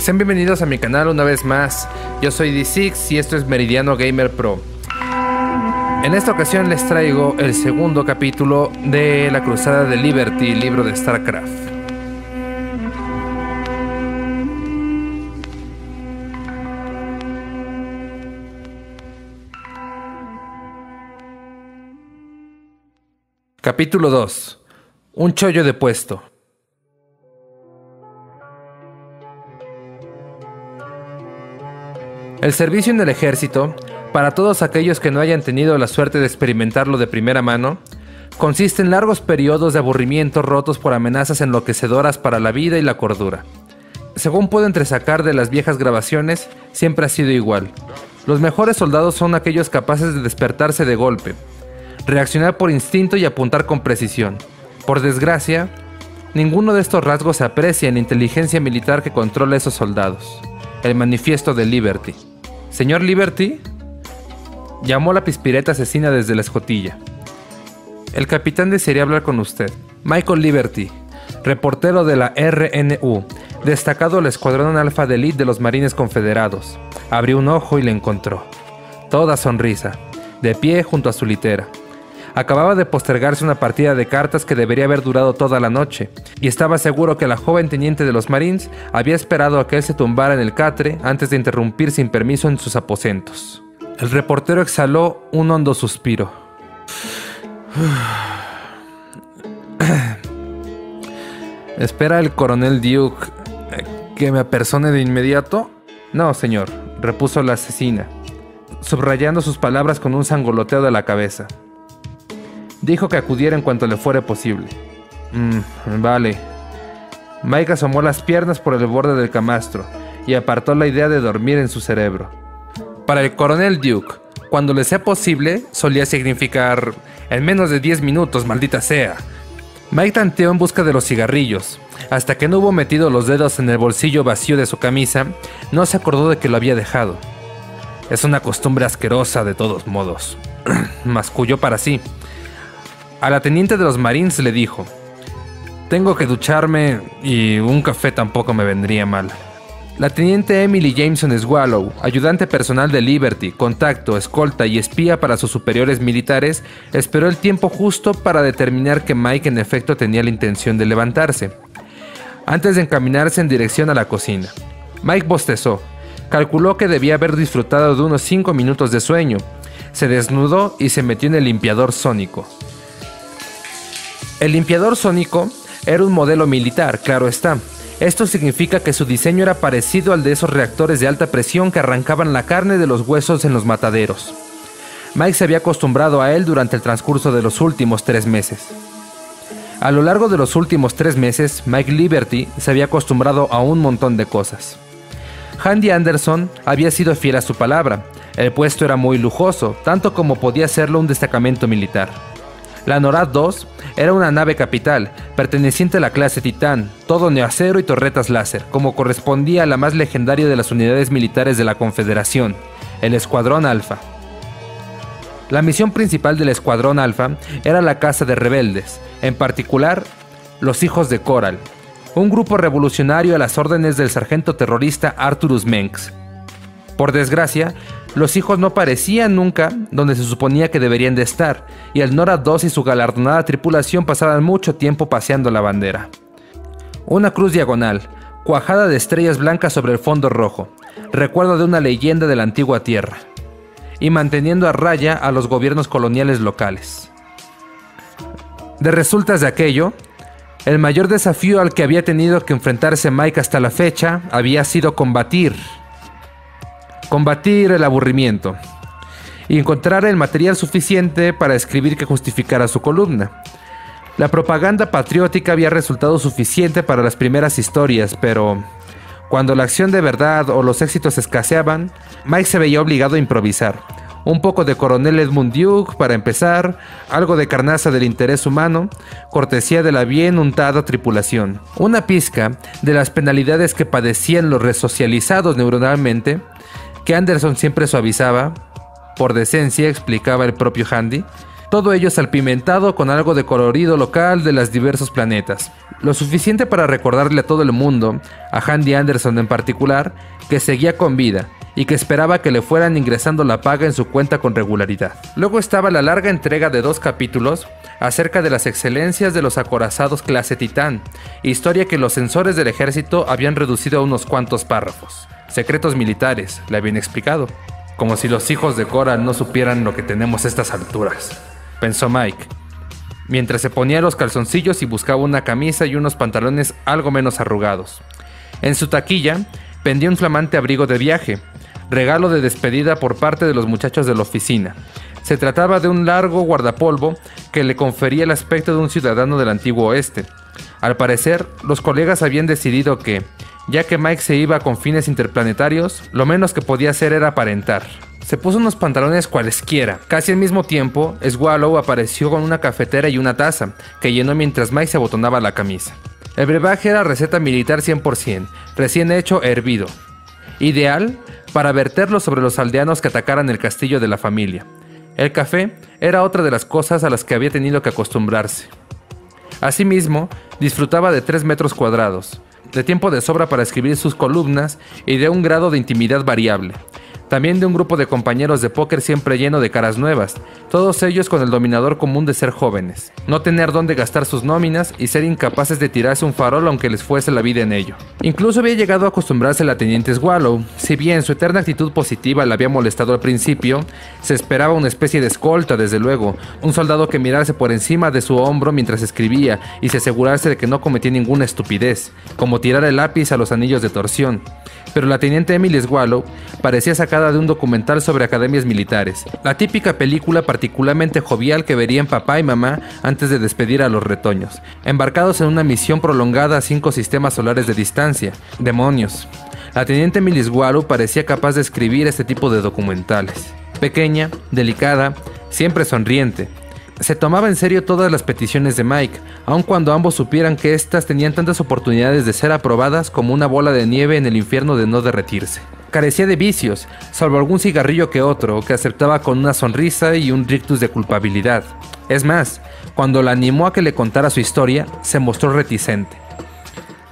Sean bienvenidos a mi canal una vez más. Yo soy D6 y esto es Meridiano Gamer Pro. En esta ocasión les traigo el segundo capítulo de La Cruzada de Liberty, libro de StarCraft. Capítulo 2. Un chollo de puesto. El servicio en el ejército, para todos aquellos que no hayan tenido la suerte de experimentarlo de primera mano, consiste en largos periodos de aburrimiento rotos por amenazas enloquecedoras para la vida y la cordura. Según puedo entresacar de las viejas grabaciones, siempre ha sido igual. Los mejores soldados son aquellos capaces de despertarse de golpe, reaccionar por instinto y apuntar con precisión. Por desgracia, ninguno de estos rasgos se aprecia en la inteligencia militar que controla a esos soldados. El manifiesto de Liberty. ¿Señor Liberty? Llamó la pispireta asesina desde la escotilla. El capitán desearía hablar con usted. Michael Liberty, reportero de la RNU, destacado del escuadrón alfa de élite de los marines confederados. Abrió un ojo y le encontró. Toda sonrisa, de pie junto a su litera. Acababa de postergarse una partida de cartas que debería haber durado toda la noche, y estaba seguro que la joven teniente de los Marines había esperado a que él se tumbara en el catre antes de interrumpir sin permiso en sus aposentos. El reportero exhaló un hondo suspiro. ¿Espera el coronel Duke que me apersone de inmediato? No, señor, repuso la asesina, subrayando sus palabras con un sangoloteo de la cabeza. Dijo que acudiera en cuanto le fuera posible. Vale. Mike asomó las piernas por el borde del camastro y apartó la idea de dormir en su cerebro. Para el coronel Duke, cuando le sea posible, solía significar en menos de 10 minutos, maldita sea. Mike tanteó en busca de los cigarrillos. Hasta que no hubo metido los dedos en el bolsillo vacío de su camisa, no se acordó de que lo había dejado. Es una costumbre asquerosa de todos modos. Masculló para sí. A la teniente de los Marines le dijo: tengo que ducharme y un café tampoco me vendría mal. La teniente Emily Jameson Swallow, ayudante personal de Liberty, contacto, escolta y espía para sus superiores militares, esperó el tiempo justo para determinar que Mike en efecto tenía la intención de levantarse, antes de encaminarse en dirección a la cocina. Mike bostezó, calculó que debía haber disfrutado de unos 5 minutos de sueño, se desnudó y se metió en el limpiador sónico. El limpiador sónico era un modelo militar, claro está. Esto significa que su diseño era parecido al de esos reactores de alta presión que arrancaban la carne de los huesos en los mataderos. Mike se había acostumbrado a él durante el transcurso de los últimos 3 meses. A lo largo de los últimos 3 meses, Mike Liberty se había acostumbrado a un montón de cosas. Handy Anderson había sido fiel a su palabra. El puesto era muy lujoso, tanto como podía serlo un destacamento militar. La NORAD 2 era una nave capital, perteneciente a la clase Titán, todo neoacero y torretas láser, como correspondía a la más legendaria de las unidades militares de la Confederación, el Escuadrón Alfa. La misión principal del Escuadrón Alfa era la caza de rebeldes, en particular, los Hijos de Coral, un grupo revolucionario a las órdenes del sargento terrorista Arturus Mengs. Por desgracia, los hijos no aparecían nunca donde se suponía que deberían de estar, y el NORAD 2 y su galardonada tripulación pasaban mucho tiempo paseando la bandera. Una cruz diagonal, cuajada de estrellas blancas sobre el fondo rojo, recuerdo de una leyenda de la antigua tierra, y manteniendo a raya a los gobiernos coloniales locales. De resultas de aquello, el mayor desafío al que había tenido que enfrentarse Mike hasta la fecha había sido combatir el aburrimiento y encontrar el material suficiente para escribir que justificara su columna. La propaganda patriótica había resultado suficiente para las primeras historias, pero cuando la acción de verdad o los éxitos escaseaban, Mike se veía obligado a improvisar. Un poco de coronel Edmund Duke para empezar, algo de carnaza del interés humano, cortesía de la bien untada tripulación, una pizca de las penalidades que padecían los resocializados neuronalmente, que Anderson siempre suavizaba, por decencia, explicaba el propio Handy, Todo ello salpimentado con algo de colorido local de los diversos planetas. Lo suficiente para recordarle a todo el mundo, a Handy Anderson en particular, que seguía con vida y que esperaba que le fueran ingresando la paga en su cuenta con regularidad. Luego estaba la larga entrega de 2 capítulos acerca de las excelencias de los acorazados clase Titán, historia que los censores del ejército habían reducido a unos cuantos párrafos. Secretos militares, le habían explicado. Como si los hijos de Cora no supieran lo que tenemos a estas alturas, pensó Mike, mientras se ponía los calzoncillos y buscaba una camisa y unos pantalones algo menos arrugados. En su taquilla pendía un flamante abrigo de viaje, regalo de despedida por parte de los muchachos de la oficina. Se trataba de un largo guardapolvo que le confería el aspecto de un ciudadano del antiguo oeste. Al parecer, los colegas habían decidido que, ya que Mike se iba con fines interplanetarios, lo menos que podía hacer era aparentar. Se puso unos pantalones cualesquiera. Casi al mismo tiempo, Swallow apareció con una cafetera y una taza, que llenó mientras Mike se abotonaba la camisa. El brebaje era receta militar 100%, recién hecho hervido. Ideal para verterlo sobre los aldeanos que atacaran el castillo de la familia. El café era otra de las cosas a las que había tenido que acostumbrarse. Asimismo, disfrutaba de 3 metros cuadrados, de tiempo de sobra para escribir sus columnas y de un grado de intimidad variable. También de un grupo de compañeros de póker siempre lleno de caras nuevas, todos ellos con el dominador común de ser jóvenes, no tener dónde gastar sus nóminas y ser incapaces de tirarse un farol aunque les fuese la vida en ello. Incluso había llegado a acostumbrarse la teniente Swallow. Si bien su eterna actitud positiva la había molestado al principio, se esperaba una especie de escolta, desde luego, un soldado que mirase por encima de su hombro mientras escribía y se asegurase de que no cometía ninguna estupidez, como tirar el lápiz a los anillos de torsión. Pero la teniente Emily Swallow parecía sacada de un documental sobre academias militares, la típica película particularmente jovial que verían papá y mamá antes de despedir a los retoños, embarcados en una misión prolongada a 5 sistemas solares de distancia. ¡Demonios! La teniente Emily Swallow parecía capaz de escribir este tipo de documentales. Pequeña, delicada, siempre sonriente. Se tomaba en serio todas las peticiones de Mike, aun cuando ambos supieran que éstas tenían tantas oportunidades de ser aprobadas como una bola de nieve en el infierno de no derretirse. Carecía de vicios, salvo algún cigarrillo que otro, que aceptaba con una sonrisa y un rictus de culpabilidad. Es más, cuando la animó a que le contara su historia, se mostró reticente.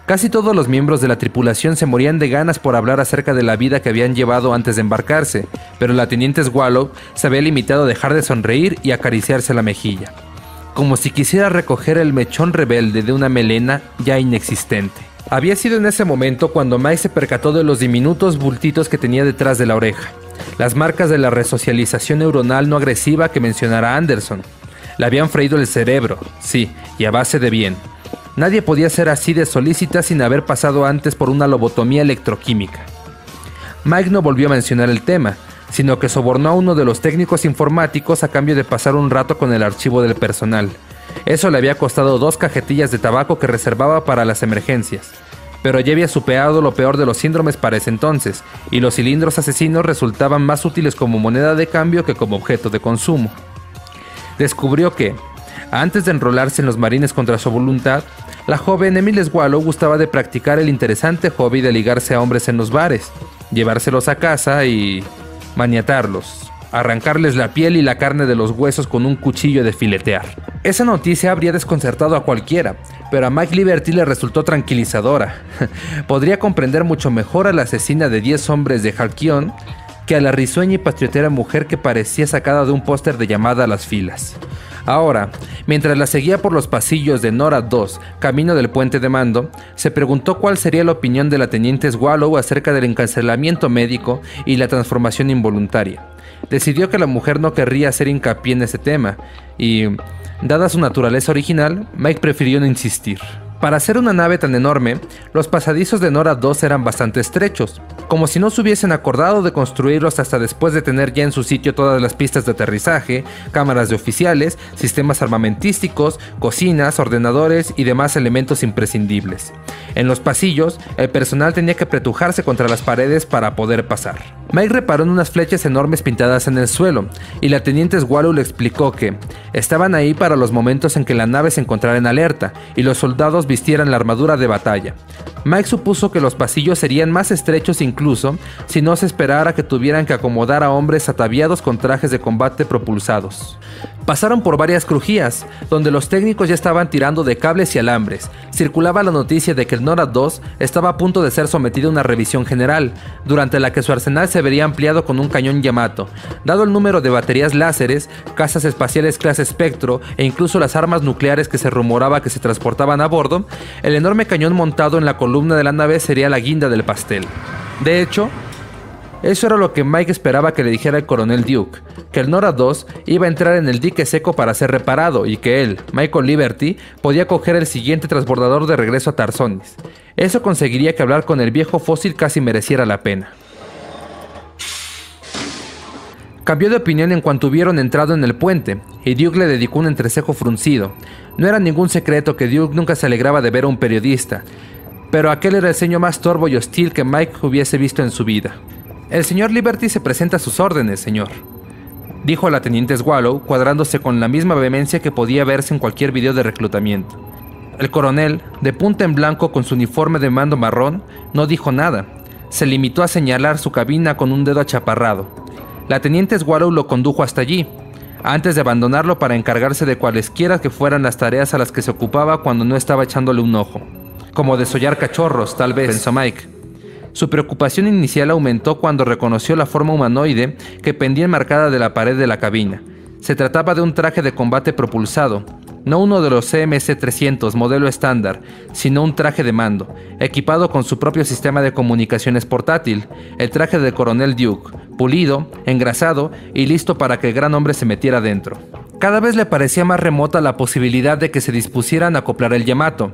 Casi todos los miembros de la tripulación se morían de ganas por hablar acerca de la vida que habían llevado antes de embarcarse, pero la teniente Swallow se había limitado a dejar de sonreír y acariciarse la mejilla, como si quisiera recoger el mechón rebelde de una melena ya inexistente. Había sido en ese momento cuando Mike se percató de los diminutos bultitos que tenía detrás de la oreja, las marcas de la resocialización neuronal no agresiva que mencionara Anderson. Le habían freído el cerebro, sí, y a base de bien. Nadie podía ser así de solícita sin haber pasado antes por una lobotomía electroquímica. Mike no volvió a mencionar el tema, sino que sobornó a uno de los técnicos informáticos a cambio de pasar un rato con el archivo del personal. Eso le había costado 2 cajetillas de tabaco que reservaba para las emergencias. Pero ya había superado lo peor de los síndromes para ese entonces, y los cilindros asesinos resultaban más útiles como moneda de cambio que como objeto de consumo. Descubrió que, antes de enrolarse en los marines contra su voluntad, la joven Emily Swallow gustaba de practicar el interesante hobby de ligarse a hombres en los bares, llevárselos a casa y maniatarlos, arrancarles la piel y la carne de los huesos con un cuchillo de filetear. Esa noticia habría desconcertado a cualquiera, pero a Mike Liberty le resultó tranquilizadora. Podría comprender mucho mejor a la asesina de 10 hombres de Halcyon que a la risueña y patriotera mujer que parecía sacada de un póster de llamada a las filas. Ahora, mientras la seguía por los pasillos de Nora 2, camino del puente de mando, se preguntó cuál sería la opinión de la teniente Swallow acerca del encarcelamiento médico y la transformación involuntaria. Decidió que la mujer no querría hacer hincapié en ese tema y, dada su naturaleza original, Mike prefirió no insistir. Para hacer una nave tan enorme, los pasadizos de Nora 2 eran bastante estrechos, como si no se hubiesen acordado de construirlos hasta después de tener ya en su sitio todas las pistas de aterrizaje, cámaras de oficiales, sistemas armamentísticos, cocinas, ordenadores y demás elementos imprescindibles. En los pasillos, el personal tenía que apretujarse contra las paredes para poder pasar. Mike reparó en unas flechas enormes pintadas en el suelo, y la teniente Swallow le explicó que estaban ahí para los momentos en que la nave se encontrara en alerta y los soldados vistieran la armadura de batalla. Mike supuso que los pasillos serían más estrechos incluso si no se esperara que tuvieran que acomodar a hombres ataviados con trajes de combate propulsados. Pasaron por varias crujías, donde los técnicos ya estaban tirando de cables y alambres. Circulaba la noticia de que el NORAD 2 estaba a punto de ser sometido a una revisión general, durante la que su arsenal se vería ampliado con un cañón Yamato. Dado el número de baterías láseres, cazas espaciales clase Spectro e incluso las armas nucleares que se rumoraba que se transportaban a bordo, el enorme cañón montado en la columna de la nave sería la guinda del pastel. De hecho, eso era lo que Mike esperaba que le dijera el coronel Duke, que el NORAD 2 iba a entrar en el dique seco para ser reparado y que él, Michael Liberty, podía coger el siguiente transbordador de regreso a Tarsonis. Eso conseguiría que hablar con el viejo fósil casi mereciera la pena. Cambió de opinión en cuanto hubieron entrado en el puente, y Duke le dedicó un entrecejo fruncido. No era ningún secreto que Duke nunca se alegraba de ver a un periodista, pero aquel era el ceño más torvo y hostil que Mike hubiese visto en su vida. «El señor Liberty se presenta a sus órdenes, señor», dijo la teniente Swallow, cuadrándose con la misma vehemencia que podía verse en cualquier video de reclutamiento. El coronel, de punta en blanco con su uniforme de mando marrón, no dijo nada. Se limitó a señalar su cabina con un dedo achaparrado. La teniente Swallow lo condujo hasta allí, antes de abandonarlo para encargarse de cualesquiera que fueran las tareas a las que se ocupaba cuando no estaba echándole un ojo. Como desollar cachorros, tal vez, pensó Mike. Su preocupación inicial aumentó cuando reconoció la forma humanoide que pendía enmarcada de la pared de la cabina. Se trataba de un traje de combate propulsado, no uno de los CMC-300 modelo estándar, sino un traje de mando, equipado con su propio sistema de comunicaciones portátil, el traje del coronel Duke, pulido, engrasado y listo para que el gran hombre se metiera dentro. Cada vez le parecía más remota la posibilidad de que se dispusieran a acoplar el Yamato.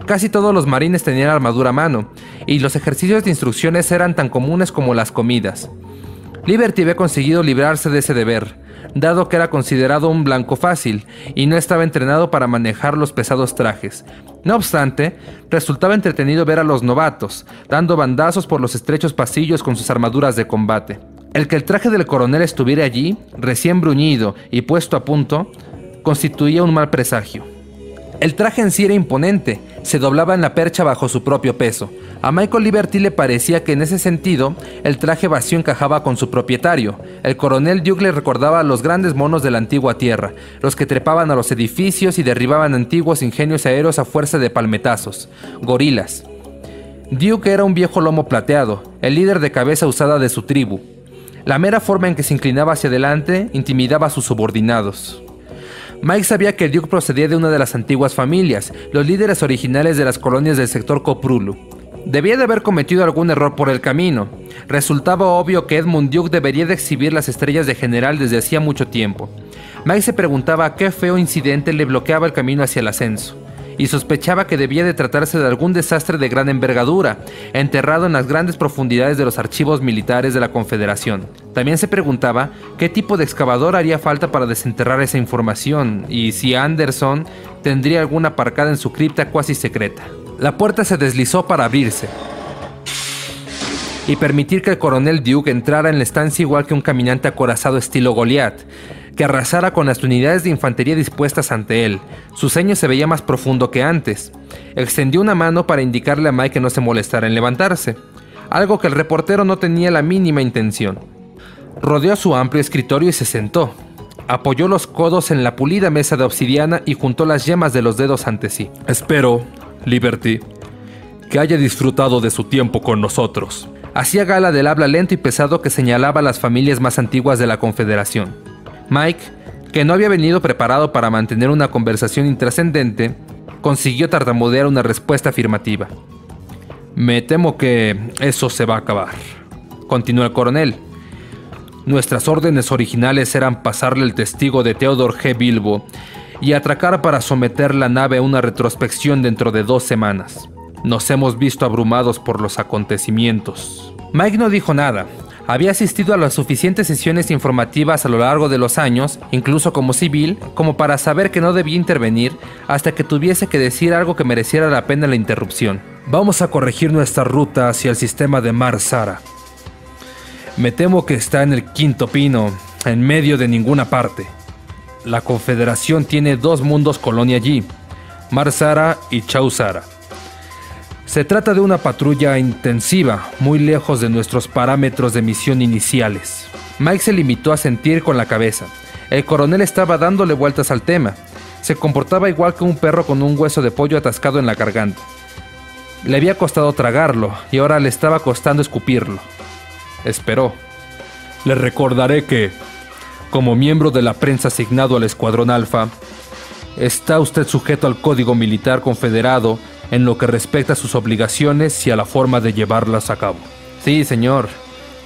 Casi todos los marines tenían armadura a mano, y los ejercicios de instrucciones eran tan comunes como las comidas. Liberty había conseguido librarse de ese deber, dado que era considerado un blanco fácil, y no estaba entrenado para manejar los pesados trajes. No obstante, resultaba entretenido ver a los novatos, dando bandazos por los estrechos pasillos con sus armaduras de combate. El que el traje del coronel estuviera allí, recién bruñido y puesto a punto, constituía un mal presagio. El traje en sí era imponente, se doblaba en la percha bajo su propio peso. A Michael Liberty le parecía que en ese sentido, el traje vacío encajaba con su propietario. El coronel Duke le recordaba a los grandes monos de la antigua tierra, los que trepaban a los edificios y derribaban antiguos ingenios aéreos a fuerza de palmetazos, gorilas. Duke era un viejo lomo plateado, el líder de cabeza usada de su tribu. La mera forma en que se inclinaba hacia adelante intimidaba a sus subordinados. Mike sabía que el Duke procedía de una de las antiguas familias, los líderes originales de las colonias del sector Koprulu. Debía de haber cometido algún error por el camino. Resultaba obvio que Edmund Duke debería de exhibir las estrellas de general desde hacía mucho tiempo. Mike se preguntaba qué feo incidente le bloqueaba el camino hacia el ascenso, y sospechaba que debía de tratarse de algún desastre de gran envergadura, enterrado en las grandes profundidades de los archivos militares de la Confederación. También se preguntaba qué tipo de excavador haría falta para desenterrar esa información, y si Anderson tendría alguna aparcada en su cripta cuasi secreta. La puerta se deslizó para abrirse y permitir que el coronel Duke entrara en la estancia igual que un caminante acorazado estilo Goliat, que arrasara con las unidades de infantería dispuestas ante él. Su ceño se veía más profundo que antes. Extendió una mano para indicarle a Mike que no se molestara en levantarse, algo que el reportero no tenía la mínima intención. Rodeó su amplio escritorio y se sentó. Apoyó los codos en la pulida mesa de obsidiana y juntó las yemas de los dedos ante sí. «Espero, Liberty, que haya disfrutado de su tiempo con nosotros». Hacía gala del habla lento y pesado que señalaba a las familias más antiguas de la Confederación. Mike, que no había venido preparado para mantener una conversación intrascendente, consiguió tartamudear una respuesta afirmativa. «Me temo que eso se va a acabar», continuó el coronel. «Nuestras órdenes originales eran pasarle el testigo de Theodore G. Bilbo y atracar para someter la nave a una retrospección dentro de 2 semanas. Nos hemos visto abrumados por los acontecimientos». Mike no dijo nada. Había asistido a las suficientes sesiones informativas a lo largo de los años, incluso como civil, como para saber que no debía intervenir hasta que tuviese que decir algo que mereciera la pena la interrupción. «Vamos a corregir nuestra ruta hacia el sistema de Mar Sara. Me temo que está en el quinto pino, en medio de ninguna parte. La Confederación tiene 2 mundos colonia allí, Mar Sara y Chau Sara. Se trata de una patrulla intensiva, muy lejos de nuestros parámetros de misión iniciales». Mike se limitó a sentir con la cabeza. El coronel estaba dándole vueltas al tema. Se comportaba igual que un perro con un hueso de pollo atascado en la garganta. Le había costado tragarlo y ahora le estaba costando escupirlo. Esperó. Le recordaré que, como miembro de la prensa asignado al Escuadrón Alfa, está usted sujeto al Código Militar Confederado en lo que respecta a sus obligaciones y a la forma de llevarlas a cabo. Sí, señor,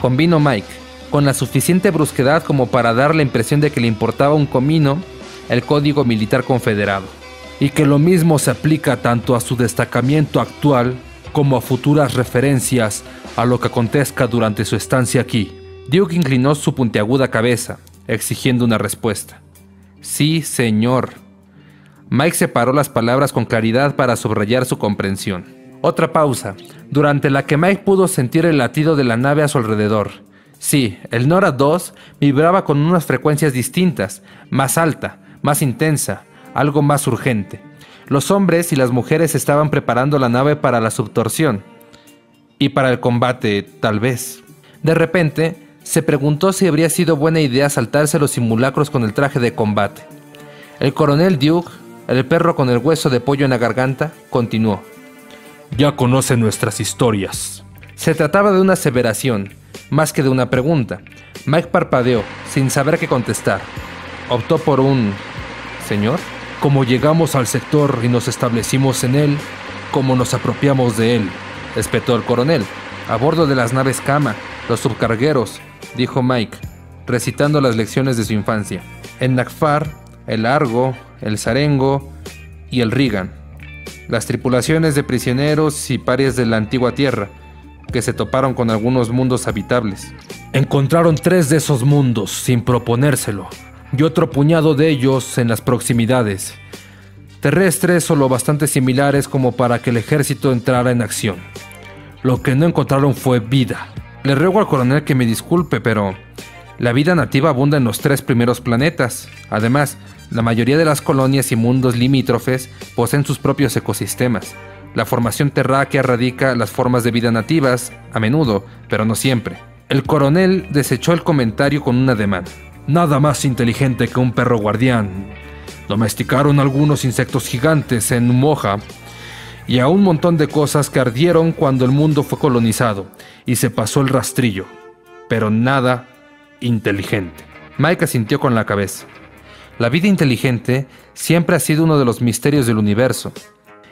convino Mike, con la suficiente brusquedad como para dar la impresión de que le importaba un comino el Código Militar Confederado. Y que lo mismo se aplica tanto a su destacamiento actual como a futuras referencias a lo que acontezca durante su estancia aquí. Duke inclinó su puntiaguda cabeza, exigiendo una respuesta. Sí, señor. Mike separó las palabras con claridad para subrayar su comprensión. Otra pausa, durante la que Mike pudo sentir el latido de la nave a su alrededor. Sí, el Nora 2 vibraba con unas frecuencias distintas, más alta, más intensa, algo más urgente. Los hombres y las mujeres estaban preparando la nave para la subtorsión. Y para el combate, tal vez. De repente, se preguntó si habría sido buena idea saltarse los simulacros con el traje de combate. El coronel Duke, el perro con el hueso de pollo en la garganta, continuó. Ya conoce nuestras historias. Se trataba de una aseveración, más que de una pregunta. Mike parpadeó, sin saber qué contestar. Optó por un... ¿Señor? Como llegamos al sector y nos establecimos en él, como nos apropiamos de él, espetó el coronel. A bordo de las naves Kama, los subcargueros, dijo Mike, recitando las lecciones de su infancia. El Nakfar, el Argo, el Sarengo y el Regan. Las tripulaciones de prisioneros y parias de la antigua Tierra, que se toparon con algunos mundos habitables. Encontraron 3 de esos mundos sin proponérselo, y otro puñado de ellos en las proximidades, terrestres o lo bastante similares como para que el ejército entrara en acción. Lo que no encontraron fue vida. Le ruego al coronel que me disculpe, pero la vida nativa abunda en los 3 primeros planetas. Además, la mayoría de las colonias y mundos limítrofes poseen sus propios ecosistemas. La formación terráquea radica las formas de vida nativas, a menudo, pero no siempre. El coronel desechó el comentario con un ademán. Nada más inteligente que un perro guardián. Domesticaron algunos insectos gigantes en Moja y a un montón de cosas que ardieron cuando el mundo fue colonizado y se pasó el rastrillo, pero nada inteligente. Mike asintió con la cabeza. La vida inteligente siempre ha sido uno de los misterios del universo.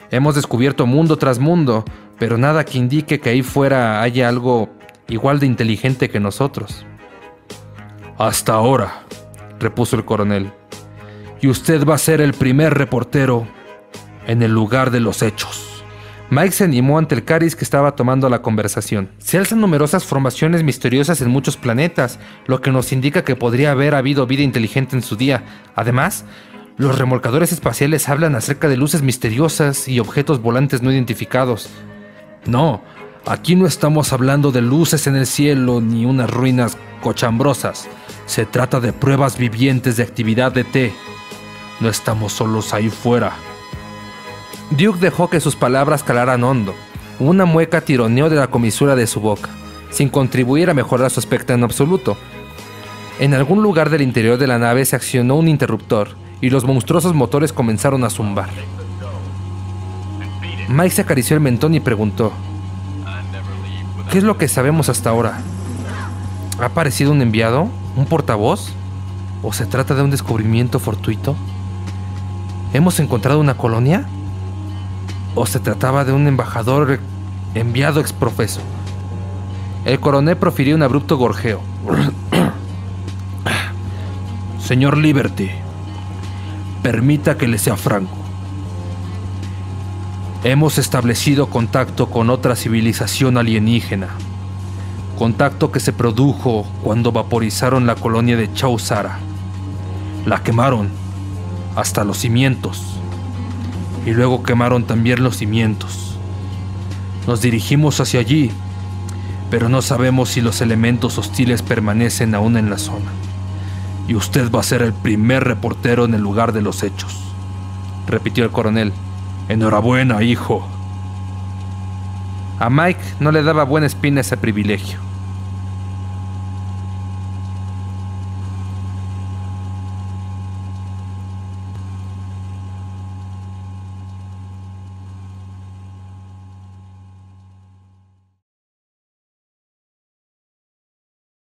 Hemos descubierto mundo tras mundo, pero nada que indique que ahí fuera haya algo igual de inteligente que nosotros. Hasta ahora, repuso el coronel, y usted va a ser el primer reportero en el lugar de los hechos. Mike se animó ante el cariz que estaba tomando la conversación. Se alzan numerosas formaciones misteriosas en muchos planetas, lo que nos indica que podría haber habido vida inteligente en su día. Además, los remolcadores espaciales hablan acerca de luces misteriosas y objetos volantes no identificados. No, aquí no estamos hablando de luces en el cielo ni unas ruinas cochambrosas. Se trata de pruebas vivientes de actividad de ET. No estamos solos ahí fuera. Duke dejó que sus palabras calaran hondo. Una mueca tironeó de la comisura de su boca, sin contribuir a mejorar su aspecto en absoluto. En algún lugar del interior de la nave se accionó un interruptor y los monstruosos motores comenzaron a zumbar. Mike se acarició el mentón y preguntó: ¿qué es lo que sabemos hasta ahora? ¿Ha aparecido un enviado? ¿Un portavoz? ¿O se trata de un descubrimiento fortuito? ¿Hemos encontrado una colonia? ¿O se trataba de un embajador enviado exprofeso? El coronel profirió un abrupto gorjeo. Señor Liberty, permita que le sea franco. Hemos establecido contacto con otra civilización alienígena. Contacto que se produjo cuando vaporizaron la colonia de Chausara. La quemaron hasta los cimientos. Y luego quemaron también los cimientos. Nos dirigimos hacia allí, pero no sabemos si los elementos hostiles permanecen aún en la zona. Y usted va a ser el primer reportero en el lugar de los hechos, repitió el coronel. Enhorabuena, hijo. A Mike no le daba buena espina ese privilegio.